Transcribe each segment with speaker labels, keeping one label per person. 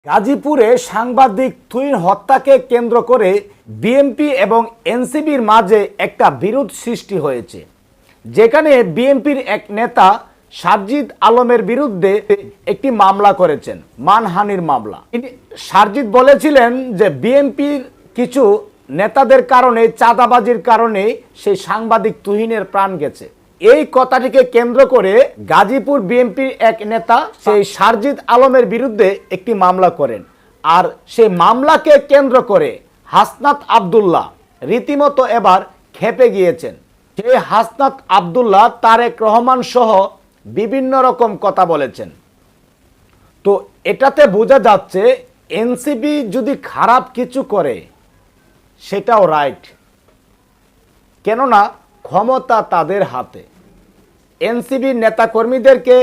Speaker 1: গাজীপুরে সাংবাদিক তুহিন হত্যাকে কেন্দ্র করে বিএনপি এবং এনসিপির মাঝে একটা বিরোধ সৃষ্টি হয়েছে, যেখানে বিএনপির এক নেতা সারজিদ আলমের বিরুদ্ধে একটি মামলা করেছেন, মানহানির মামলা। সারজিদ বলেছিলেন যে বিএনপির কিছু নেতাদের কারণে, চাঁদাবাজির কারণে সেই সাংবাদিক তুহিনের প্রাণ গেছে। এই কথাটিকে কেন্দ্র করে গাজীপুর বিএনপির এক নেতা সেই সারজিদ আলমের বিরুদ্ধে একটি মামলা করেন। আর সেই মামলাকে কেন্দ্র করে হাসনাত আব্দুল্লাহ রীতিমতো এবার ক্ষেপে গিয়েছেন। সেই হাসনাত আব্দুল্লাহ তারেক রহমান সহ বিভিন্ন রকম কথা বলেছেন। তো এটাতে বোঝা যাচ্ছে এনসিপি যদি খারাপ কিছু করে সেটাও রাইট, কেননা ক্ষমতা তাদের হাতে। এনসিপির নেতাকর্মীদেরকে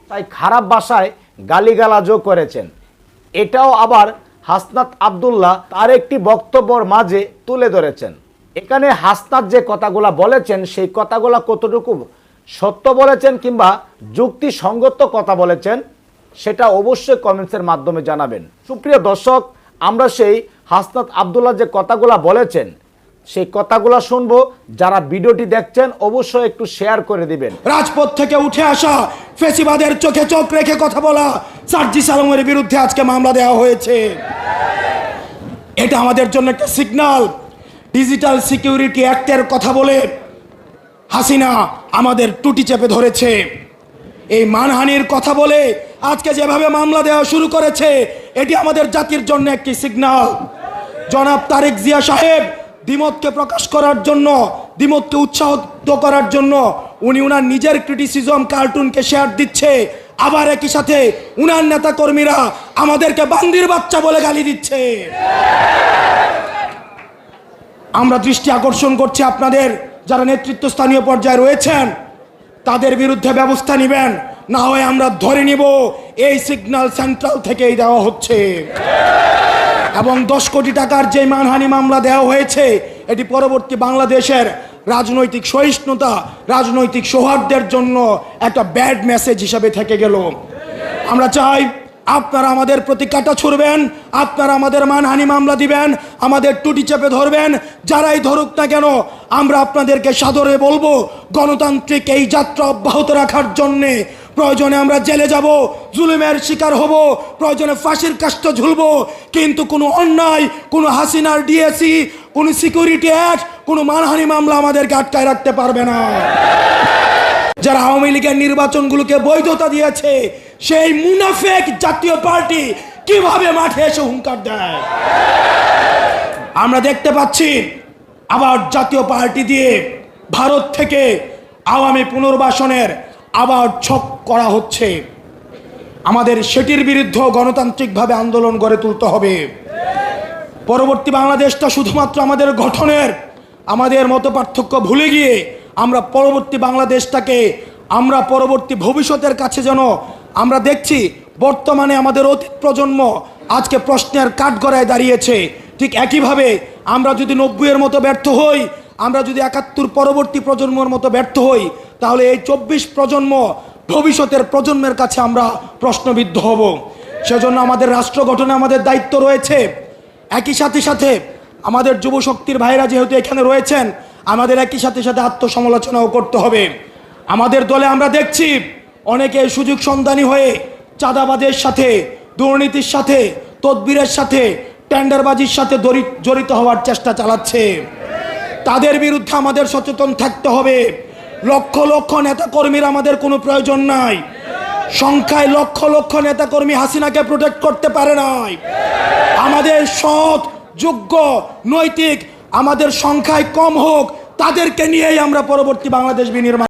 Speaker 1: তাই খারাপ ভাষায় গালিগালাজও করেছেন। এটাও আবার হাসনাত আব্দুল্লাহ তার একটি বক্তব্যের মাঝে তুলে ধরেছেন। এখানে হাসনাত যে কথাগুলা বলেছেন সেই কথাগুলা কতটুকু সত্য বলেছেন কিংবা যুক্তিসঙ্গত কথা বলেছেন সেটা অবশ্যই কমেন্টসের মাধ্যমে জানাবেন। সুপ্রিয় দর্শক, আমরা সেই হাসনাত আব্দুল্লাহ যে কথাগুলা বলেছেন সেই কথাগুলো শুনবো। যারা ভিডিওটি দেখছেন অবশ্যই একটু শেয়ার করে দিবেন।
Speaker 2: রাজপথ থেকে উঠে আসা ফেসিবাদের চোখে চোখ রেখে কথা বলা সারজিদ আলমের বিরুদ্ধে আজকে মামলা দেওয়া হয়েছে। এটা আমাদের জন্য একটা সিগন্যাল। ডিজিটাল সিকিউরিটি অ্যাক্টের কথা বলে হাসিনা আমাদের টুটি চেপে ধরেছে। এই মানহানির কথা বলে আজকে যেভাবে মামলা দেওয়া শুরু করেছে, এটি আমাদের জাতির জন্য একটি সিগন্যাল। জনাব তারেক জিয়া সাহেব দ্বিমতকে প্রকাশ করার জন্য, দ্বিমতকে উৎসাহিত করার জন্য উনি উনার নিজের ক্রিটিসিজম কার্টুনকে শেয়ার দিচ্ছে, আবার একই সাথে উনার নেতা কর্মীরা আমাদেরকে বান্দির বাচ্চা বলে গালি দিচ্ছে। আমরা দৃষ্টি আকর্ষণ করছি আপনাদের, যারা নেতৃত্বস্থানীয় পর্যায়ে রয়েছেন তাদের বিরুদ্ধে ব্যবস্থা নেবেন, না হয় আমরা ধরে নিব এই সিগন্যাল সেন্ট্রাল থেকেই দেওয়া হচ্ছে। এবং 10 কোটি টাকার যে মানহানি মামলা দেওয়া হয়েছে এটি পরবর্তী বাংলাদেশের রাজনৈতিক সহিষ্ণুতা, রাজনৈতিক সৌহার্দ্যের জন্য একটা ব্যাড মেসেজ হিসাবে থেকে গেল। আমরা চাই আপনারা আমাদের প্রতি কাঁটা ছুড়বেন, আপনারা আমাদের মানহানি মামলা দিবেন, আমাদের টুটি চেপে ধরবেন। যারাই ধরুক না কেন আমরা আপনাদেরকে সাদরে বলবো, গণতান্ত্রিক এই যাত্রা অব্যাহত রাখার জন্যে প্রয়োজনে আমরা জেলে যাব, জুলুমের শিকার হব, প্রয়োজনে ফাঁসির কাস্টে ঝুলব, কিন্তু কোনো অন্যায়, কোনো হাসিনার ডিএসি, কোনো সিকিউরিটি অ্যাক্ট, কোনো মানহানি মামলা আমাদেরকে আটকায় রাখতে পারবে না। যারা আওয়ামী লীগের নির্বাচনগুলোকে বৈধতা দিয়েছে সেই মুনাফেক জাতীয় পার্টি কিভাবে মাঠে এসে হুঙ্কার দেয় আমরা দেখতে পাচ্ছি। আবার জাতীয় পার্টি দিয়ে ভারত থেকে আওয়ামী পুনর্বাসনের আবার ছক করা হচ্ছে। আমাদের সেটির বিরুদ্ধে গণতান্ত্রিকভাবে আন্দোলন গড়ে তুলতে হবে। পরবর্তী বাংলাদেশটা শুধুমাত্র আমাদের গঠনের, আমাদের মত পার্থক্য ভুলে গিয়ে আমরা পরবর্তী বাংলাদেশটাকে, আমরা পরবর্তী ভবিষ্যতের কাছে যেন আমরা দেখছি বর্তমানে আমাদের অতীত প্রজন্ম আজকে প্রশ্নের কাঠগড়ায় দাঁড়িয়েছে, ঠিক একইভাবে আমরা যদি 90-এর মতো ব্যর্থ হই, আমরা যদি 71 পরবর্তী প্রজন্মের মতো ব্যর্থ হই, তাহলে এই 24 প্রজন্ম ভবিষ্যতের প্রজন্মের কাছে আমরা প্রশ্নবিদ্ধ হব। সেজন্য আমাদের রাষ্ট্র গঠনে আমাদের দায়িত্ব রয়েছে। একই সাথে সাথে আমাদের যুবশক্তির ভাইরা যেহেতু এখানে রয়েছেন, আমাদের একই সাথে সাথে আত্মসমালোচনাও করতে হবে। আমাদের দলে আমরা দেখছি অনেকে সুযোগ সন্ধানী হয়ে চাঁদাবাজের সাথে, দুর্নীতির সাথে, তদবিরের সাথে, টেন্ডারবাজির সাথে জড়িত হওয়ার চেষ্টা চালাচ্ছে। তাদের বিরুদ্ধে আমাদের সচেতন থাকতে হবে। লক্ষ লক্ষ নেতাকর্মীর আমাদের কোনো প্রয়োজন নাই। সংখ্যায় লক্ষ লক্ষ নেতাকর্মী হাসিনাকে প্রোটেক্ট করতে পারে নাই। আমাদের সৎ, যোগ্য, নৈতিক, আমাদের সংখ্যায় কম হোক, তাদেরকে নিয়েই আমরা পরবর্তী বাংলাদেশ বিনির্মাণ